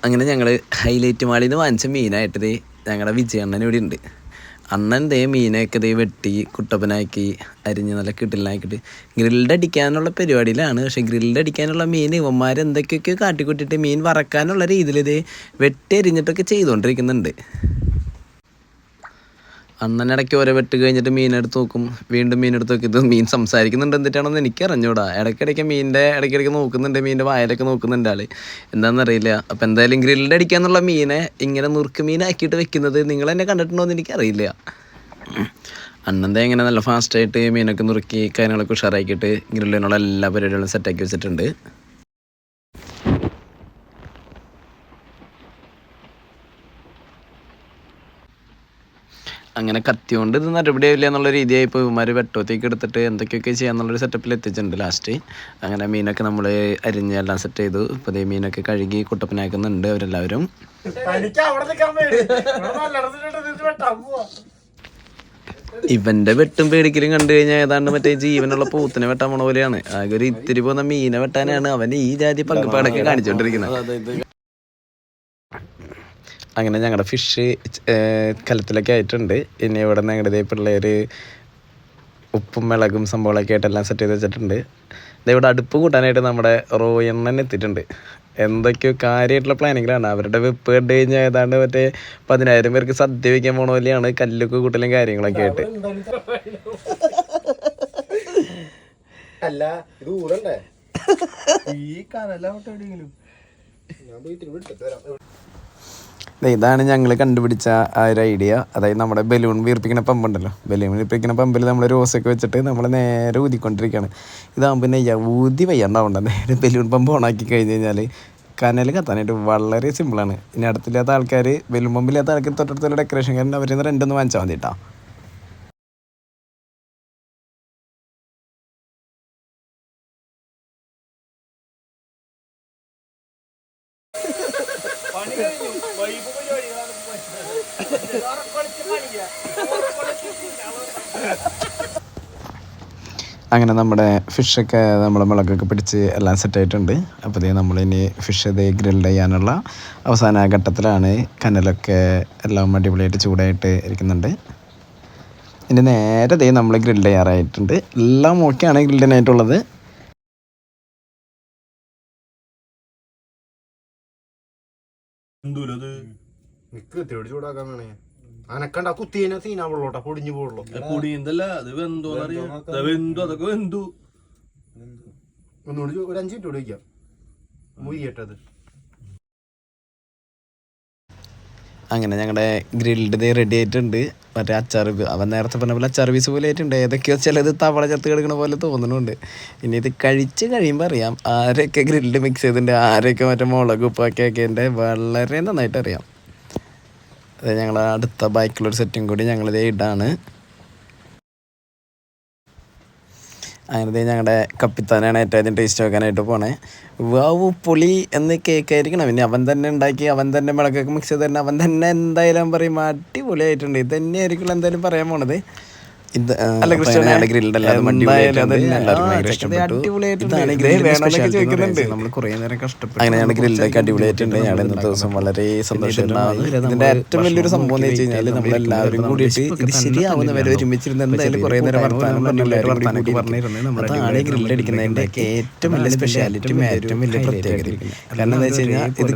അങ്ങനെ ഞങ്ങൾ ഹൈലൈറ്റ് മാളിൽ നിന്ന് വാങ്ങിച്ച മീനായിട്ടത് ഞങ്ങളുടെ വിജയണ്ണൻ ഇവിടെ ഉണ്ട്. അണ്ണൻ മീനൊക്കെ വെട്ടി കുട്ടപ്പനാക്കി അരിഞ്ഞ് നല്ല കിട്ടലിനാക്കിയിട്ട് ഗ്രിൽഡ് അടിക്കാനുള്ള പരിപാടിയിലാണ്. പക്ഷേ ഗ്രിൽഡ് അടിക്കാനുള്ള മീൻ ഇവന്മാർ എന്തൊക്കെയൊക്കെയോ കാട്ടിക്കൂട്ടിയിട്ട് മീൻ വറക്കാനുള്ള രീതിയിൽ വെട്ടി അരിഞ്ഞിട്ടൊക്കെ ചെയ്തുകൊണ്ടിരിക്കുന്നുണ്ട്. അണ്ണനിടയ്ക്ക് ഓരോ വെട്ട് കഴിഞ്ഞിട്ട് മീനെടുത്ത് നോക്കും, വീണ്ടും മീനെടുത്ത് നോക്കി. ഇത് മീൻ സംസാരിക്കുന്നുണ്ട് എന്തിട്ടാണെന്ന് എനിക്ക് അറിഞ്ഞൂടാ. ഇടയ്ക്കിടയ്ക്ക് ഇടയ്ക്കിടയ്ക്ക് നോക്കുന്നുണ്ട്, മീനിൻ്റെ വായലൊക്കെ നോക്കുന്നുണ്ട് ആൾ, എന്താണെന്നറിയില്ല. അപ്പോൾ എന്തായാലും ഗ്രിൽഡ് അടിക്കാന്നുള്ള മീനെ ഇങ്ങനെ നുറുക്ക് മീനാക്കിയിട്ട് വെക്കുന്നത് നിങ്ങൾ തന്നെ കണ്ടിട്ടുണ്ടോ എന്ന് എനിക്കറിയില്ല. അണ്ണൻ്റെ ഇങ്ങനെ നല്ല ഫാസ്റ്റായിട്ട് മീനൊക്കെ നുറുക്കി കാര്യങ്ങളൊക്കെ ഉഷാറാക്കിയിട്ട് ഗ്രില്ലിനുള്ള എല്ലാ പരിപാടികളും സെറ്റാക്കി വെച്ചിട്ടുണ്ട്. അങ്ങനെ കത്തി കൊണ്ട് ഇത് നടപടിയാവില്ല എന്നുള്ള രീതിയായി ഇപ്പോൾ ഇവന്മാർ വെട്ടോത്തേക്ക് എടുത്തിട്ട് എന്തൊക്കെയൊക്കെ ചെയ്യാന്നുള്ളൊരു സെറ്റപ്പിൽ എത്തിച്ചിട്ടുണ്ട് ലാസ്റ്റ്. അങ്ങനെ മീനൊക്കെ നമ്മൾ അരിഞ്ഞ് എല്ലാം സെറ്റ് ചെയ്തു. ഇപ്പോൾ അതേ മീനൊക്കെ കഴുകി കുട്ടപ്പനാക്കുന്നുണ്ട് അവരെല്ലാവരും. ഇവൻ്റെ വെട്ടും പേടിക്കലും കണ്ടു കഴിഞ്ഞാൽ ഏതാണ്ട് മറ്റേ ജീവനുള്ള പൂത്തിനെ വെട്ടാൻ പോണ പോലെയാണ്. ആകെ ഒരു ഇത്തിരി പോകുന്ന മീനെ വെട്ടാനാണ് അവൻ ഈ ജാതി പങ്കപ്പാടൊക്കെ കാണിച്ചുകൊണ്ടിരിക്കുന്നത്. അങ്ങനെ ഞങ്ങളുടെ ഫിഷ് കലത്തിലൊക്കെ ആയിട്ടുണ്ട്. ഇനി ഇവിടെ ഞങ്ങളുടെ പിള്ളേർ ഉപ്പും മുളകും സംഭവങ്ങളൊക്കെ ആയിട്ട് എല്ലാം സെറ്റ് ചെയ്ത് വെച്ചിട്ടുണ്ട്. ഇവിടെ അടുപ്പ് കൂട്ടാനായിട്ട് നമ്മുടെ റോയണ്ണൻ എത്തിയിട്ടുണ്ട്. എന്തൊക്കെയോ കാര്യമായിട്ടുള്ള പ്ലാനിങ്ങിലാണ്. അവരുടെ വെപ്പ് കണ്ടു കഴിഞ്ഞാൽ ഏതാണ്ട് മറ്റേ 10,000 പേർക്ക് സദ്യ വയ്ക്കാൻ പോണ പോലെയാണ്. കല്ലൊക്കെ കൂട്ടലും കാര്യങ്ങളൊക്കെ ആയിട്ട്. അല്ല ഇത് ഊരണ്ടേ ഈ ഇതാണ് ഞങ്ങൾ കണ്ടുപിടിച്ച ആ ഒരു ഐഡിയ. അതായത് നമ്മുടെ ബലൂൺ വീർപ്പിക്കുന്ന പമ്പുണ്ടല്ലോ, ബലൂൺ വീർപ്പിക്കുന്ന പമ്പിൽ നമ്മൾ റോസൊക്കെ വെച്ചിട്ട് നമ്മൾ നേരെ ഊതിക്കൊണ്ടിരിക്കുകയാണ്. ഇതാകുമ്പോൾ പിന്നെ ഊതി വയ്യാണ്ടാവണ്ട. നേരെ ബലൂൺ പമ്പ് ഓണാക്കി കഴിഞ്ഞ് കഴിഞ്ഞാൽ കനൽ കത്താനായിട്ട് വളരെ സിമ്പിളാണ്. ഇനി അടുത്തില്ലാത്ത ആൾക്കാർ, ബലൂൺ പമ്പില്ലാത്ത ആൾക്കാർ തൊട്ടടുത്തുള്ള ഡെക്കറേഷൻകാരൻ അവരിൽ നിന്ന് രണ്ടൊന്ന് വാങ്ങിച്ചാൽ മതി കേട്ടോ. അങ്ങനെ നമ്മുടെ ഫിഷൊക്കെ നമ്മളെ മുളകൊക്കെ പിടിച്ച് എല്ലാം സെറ്റായിട്ടുണ്ട്. അപ്പോൾ നമ്മളിനി ഫിഷ് ഗ്രിൽഡ് ചെയ്യാനുള്ള അവസാന ഘട്ടത്തിലാണ്. കനലൊക്കെ എല്ലാം അടിപൊളിയായിട്ട് ചൂടായിട്ട് ഇരിക്കുന്നുണ്ട്. ഇനി നേരെ നമ്മൾ ഗ്രിൽഡ് ചെയ്യാറായിട്ടുണ്ട്. എല്ലാം ഓക്കെയാണ് ഗ്രിൽഡിനായിട്ടുള്ളത്. ചൂടാക്കാൻ വേണേ അനക്കണ്ട കുത്തിയതിനെ സീനാവുള്ളൂട്ടാ, പൊടിഞ്ഞു പോവുള്ളൂ. പൊടിയന്തല്ല അത് വെന്തോന്നറിയാം. അതൊക്കെ വെന്തു. ഒന്നുകൂടി ഒരു 5 മിനിറ്റ് കൂടി വയ്ക്കാം, മുരിയട്ടത്. അങ്ങനെ ഞങ്ങളുടെ ഗ്രിൽഡ് റെഡി ആയിട്ടുണ്ട്. മറ്റേ അച്ചാർ, അവൻ നേരത്തെ പറഞ്ഞ പോലെ അച്ചാർ പീസ് പോലെ ആയിട്ടുണ്ട്. ഏതൊക്കെയോ ചിലത് തവള ചത്ത് കിടക്കണ പോലെ തോന്നുന്നുണ്ട്. ഇനി ഇത് കഴിച്ച് കഴിയുമ്പോൾ അറിയാം ആരൊക്കെ ഗ്രിൽഡ് മിക്സ് ചെയ്തിട്ടുണ്ട്, ആരൊക്കെ മറ്റേ മുളക് ഉപ്പൊക്കെ ആക്കിയതിൻ്റെ വളരെ നന്നായിട്ട് അറിയാം. അത് ഞങ്ങളുടെ അടുത്ത ബൈക്കിലൊരു സെറ്റും കൂടി ഞങ്ങളിതേ ഇടാണ്. അങ്ങനെ ഞങ്ങളുടെ കപ്പിത്താനാണ് ഏറ്റവും ടേസ്റ്റ് വെക്കാനായിട്ട് പോണേ. വാവു പൊളി എന്ന് കേൾക്കായിരിക്കണം. പിന്നെ അവൻ തന്നെ ഉണ്ടാക്കി, അവൻ തന്നെ മുളകൊക്കെ മിക്സ് ചെയ്ത് തന്നെ അവൻ തന്നെ എന്തായാലും പറയും അടിപൊളിയായിട്ടുണ്ട്. ഇത് തന്നെയായിരിക്കും എന്തായാലും പറയാൻ പോണത്. ഇത് ഗ്രിൽഡ് അല്ലാതെ നമ്മൾ കുറേ നേരം കഷ്ടപ്പെട്ടു. അങ്ങനെയാണ് ഗ്രില്ലൊക്കെ അടിപൊളിയായിട്ടുണ്ട്. ഞങ്ങൾ ഇന്നത്തെ ദിവസം വളരെ സന്തോഷമുണ്ടാകുന്നു. ഇതിന്റെ ഏറ്റവും വലിയൊരു സംഭവം എന്ന് വെച്ച് കഴിഞ്ഞാൽ നമ്മളെല്ലാവരും കൂടിയിട്ട് ഇത് ശരിയാവുന്നവരെ ഒരുമിച്ചിരുന്ന് എന്തായാലും കുറേ നേരം വർത്താനം പറഞ്ഞിരുന്നത്. അതാണ് ഗ്രിൽഡ് അടിക്കുന്നതിന്റെ ഏറ്റവും വലിയ സ്പെഷ്യാലിറ്റിയും ഏറ്റവും വലിയ പ്രത്യേകത. കാരണം എന്താ വെച്ച് കഴിഞ്ഞാൽ ഇത്